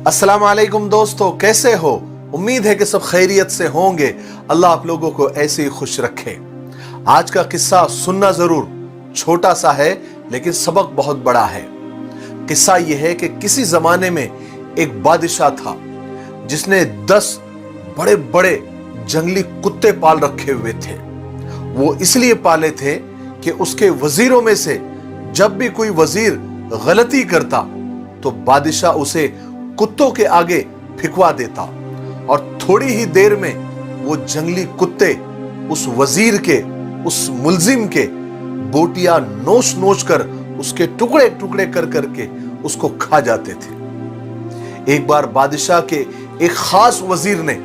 अस्सलाम वालेकुम दोस्तों, कैसे हो? उम्मीद है कि सब खैरियत से होंगे। अल्लाह आप लोगों को ऐसे ही खुश रखे। आज का किस्सा सुनना जरूर, छोटा सा है लेकिन सबक बहुत बड़ा है। किस्सा यह है कि किसी जमाने में एक बादशाह था जिसने 10 बड़े बड़े जंगली कुत्ते पाल रखे हुए थे। वो इसलिए पाले थे कि उसके वजीरों में से जब भी कोई वजीर गलती करता तो बादशाह उसे कुत्तों के आगे फिकवा देता और थोड़ी ही देर में वो जंगली कुत्ते उस वजीर के, उस मुल्जिम के बोटियां नोच नोच कर उसके टुकड़े टुकड़े कर करके उसको खा जाते थे। एक बार बादशाह के एक खास वजीर ने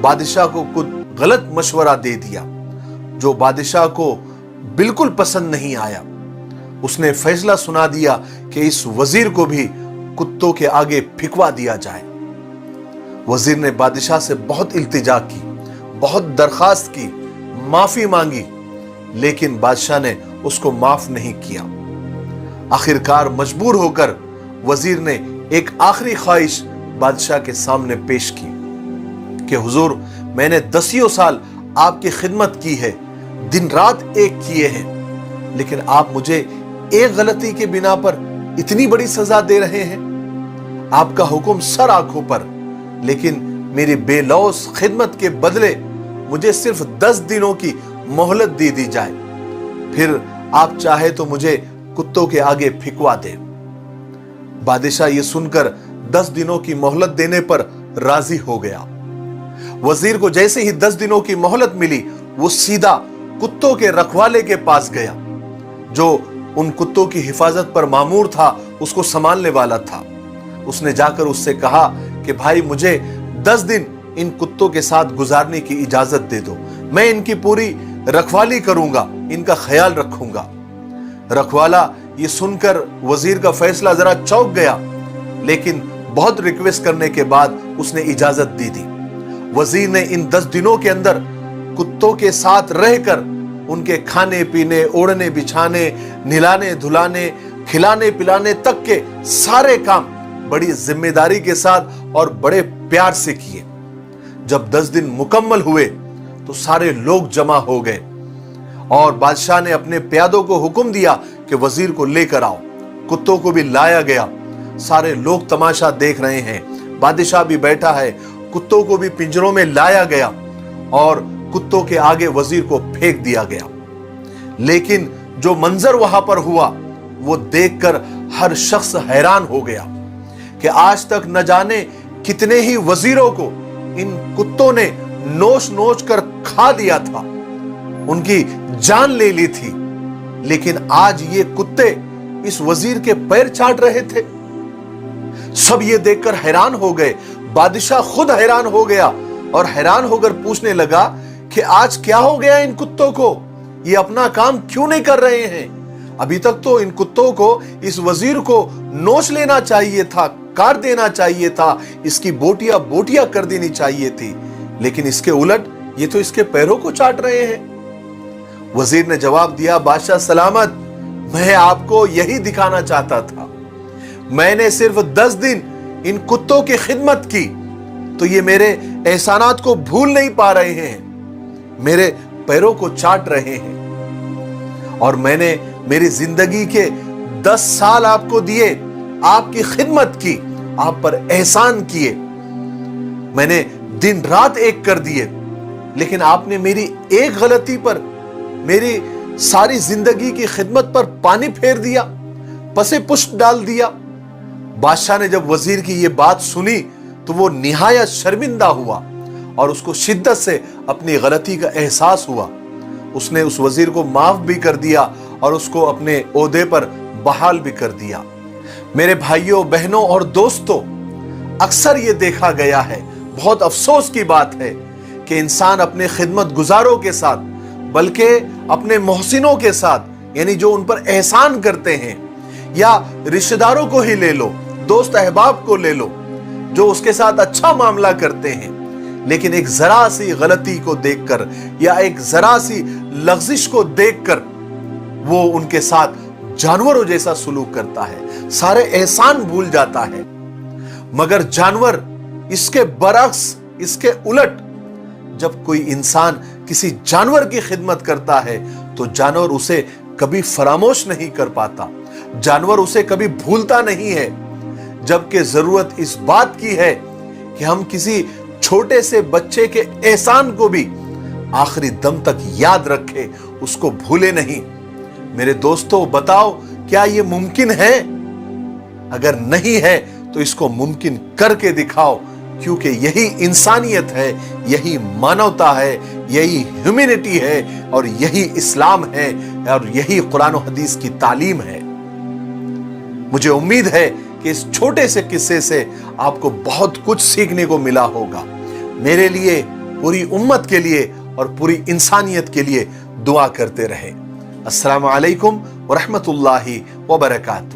बादशाह को कुछ गलत मशवरा दे दिया जो बादशाह को बिल्कुल पसंद नहीं आया। उसने फैसला सुना दिया कि इस वजीर को भी कुत्तों के आगे फिकवा दिया जाए। वजीर ने बादशाह से बहुत इल्तिजा की, बहुत दरखास्त की, माफी मांगी, लेकिन बादशाह ने उसको माफ नहीं किया। आखिरकार मजबूर होकर वजीर ने एक आखिरी ख्वाहिश बादशाह के सामने पेश की कि हुजूर, मैंने 10 साल आपकी खिदमत की है, दिन रात एक किए हैं, लेकिन आप मुझे एक गलती के बिना पर इतनी बड़ी सजा दे रहे हैं। आपका हुक्म सर आंखों पर, लेकिन मेरी बेलौस खिदमत के बदले मुझे सिर्फ 10 दिनों की मोहलत दे दी जाए, फिर आप चाहे तो मुझे कुत्तों के आगे फिकवा दे। बादशाह ये सुनकर 10 दिनों की मोहलत देने पर राजी हो गया। वजीर को जैसे ही 10 दिनों की मोहलत मिली, वो सीधा कुत्तों के रखवाले के पास गया जो उन कुत्तों की हिफाजत पर मामूर था, उसको संभालने वाला था। उसने जाकर उससे कहा कि भाई, मुझे 10 दिन इन कुत्तों के साथ गुजारने की इजाजत दे दो, मैं इनकी पूरी रखवाली करूंगा, इनका ख्याल रखूंगा। रखवाला ये सुनकर वजीर का फैसला जरा चौंक गया, लेकिन बहुत रिक्वेस्ट करने के बाद उसने इजाजत दे दी। वजीर ने इन 10 दिनों के अंदर कुत्तों के साथ रहकर उनके खाने पीने, ओढ़ने बिछाने, नहलाने धुलाने, खिलाने पिलाने तक के सारे काम बड़ी जिम्मेदारी के साथ और बड़े प्यार से किए। जब 10 दिन मुकम्मल हुए तो सारे लोग जमा हो गए और बादशाह ने अपने प्यादों को हुक्म दिया कि वजीर को लेकर आओ। कुत्तों को भी लाया गया। सारे लोग तमाशा देख रहे हैं, बादशाह भी बैठा है। कुत्तों को भी पिंजरों में लाया गया और कुत्तों के आगे वजीर को फेंक दिया गया। लेकिन जो मंजर वहां पर हुआ वो देखकर हर शख्स हैरान हो गया कि आज तक न जाने कितने ही वजीरों को इन कुत्तों ने नोच नोच कर खा दिया था, उनकी जान ले ली थी, लेकिन आज ये कुत्ते इस वजीर के पैर चाट रहे थे। सब ये देखकर हैरान हो गए। बादशाह खुद हैरान हो गया और हैरान होकर पूछने लगा कि आज क्या हो गया इन कुत्तों को, ये अपना काम क्यों नहीं कर रहे हैं? अभी तक तो इन कुत्तों को इस वजीर को नोच लेना चाहिए था, काट देना चाहिए था, इसकी बोटियां बोटियां कर देनी चाहिए थी, लेकिन इसके उलट ये तो इसके पैरों को चाट रहे हैं। वजीर ने जवाब दिया, बादशाह सलामत, मैं आपको यही दिखाना चाहता था। मैंने सिर्फ 10 दिन इन कुत्तों की खिदमत की तो ये मेरे एहसानात को भूल नहीं पा रहे हैं, मेरे पैरों को चाट रहे हैं। और मैंने मेरी जिंदगी के 10 साल आपको दिए, आपकी खिदमत की, आप पर एहसान किए, मैंने दिन रात एक कर दिए, लेकिन आपने मेरी एक गलती पर मेरी सारी जिंदगी की खिदमत पर पानी फेर दिया, पसे पुष्ट डाल दिया। बादशाह ने जब वजीर की ये बात सुनी तो वो निहायत शर्मिंदा हुआ और उसको शिद्दत से अपनी गलती का एहसास हुआ। उसने उस वजीर को माफ भी कर दिया और उसको अपने ओहदे पर बहाल भी कर दिया। मेरे भाइयों बहनों और दोस्तों, अक्सर ये देखा गया है, बहुत अफसोस की बात है कि इंसान अपने खिदमत गुजारों के साथ, बल्कि अपने मोहसिनों के साथ, यानी जो उन पर एहसान करते हैं, या रिश्तेदारों को ही ले लो, दोस्त अहबाब को ले लो, जो उसके साथ अच्छा मामला करते हैं, लेकिन एक जरा सी गलती को देखकर या एक जरा सी लग़्ज़िश को देखकर वो उनके साथ जानवरों जैसा सुलूक करता है, सारे एहसान भूल जाता है। मगर जानवर इसके बरक्स, इसके उलट, जब कोई इंसान किसी जानवर की खिदमत करता है तो जानवर उसे कभी फरामोश नहीं कर पाता, जानवर उसे कभी भूलता नहीं है। जबकि जरूरत इस बात की है कि हम किसी छोटे से बच्चे के एहसान को भी आखिरी दम तक याद रखें, उसको भूले नहीं। मेरे दोस्तों, बताओ क्या यह मुमकिन है? अगर नहीं है तो इसको मुमकिन करके दिखाओ, क्योंकि यही इंसानियत है, यही मानवता है, यही ह्यूमैनिटी है, और यही इस्लाम है, और यही कुरान और हदीस की तालीम है। मुझे उम्मीद है कि इस छोटे से किस्से से आपको बहुत कुछ सीखने को मिला होगा। मेरे लिए, पूरी उम्मत के लिए और पूरी इंसानियत के लिए दुआ करते रहे। अस्सलामु अलैकुम व रहमतुल्लाहि व बरकातहू।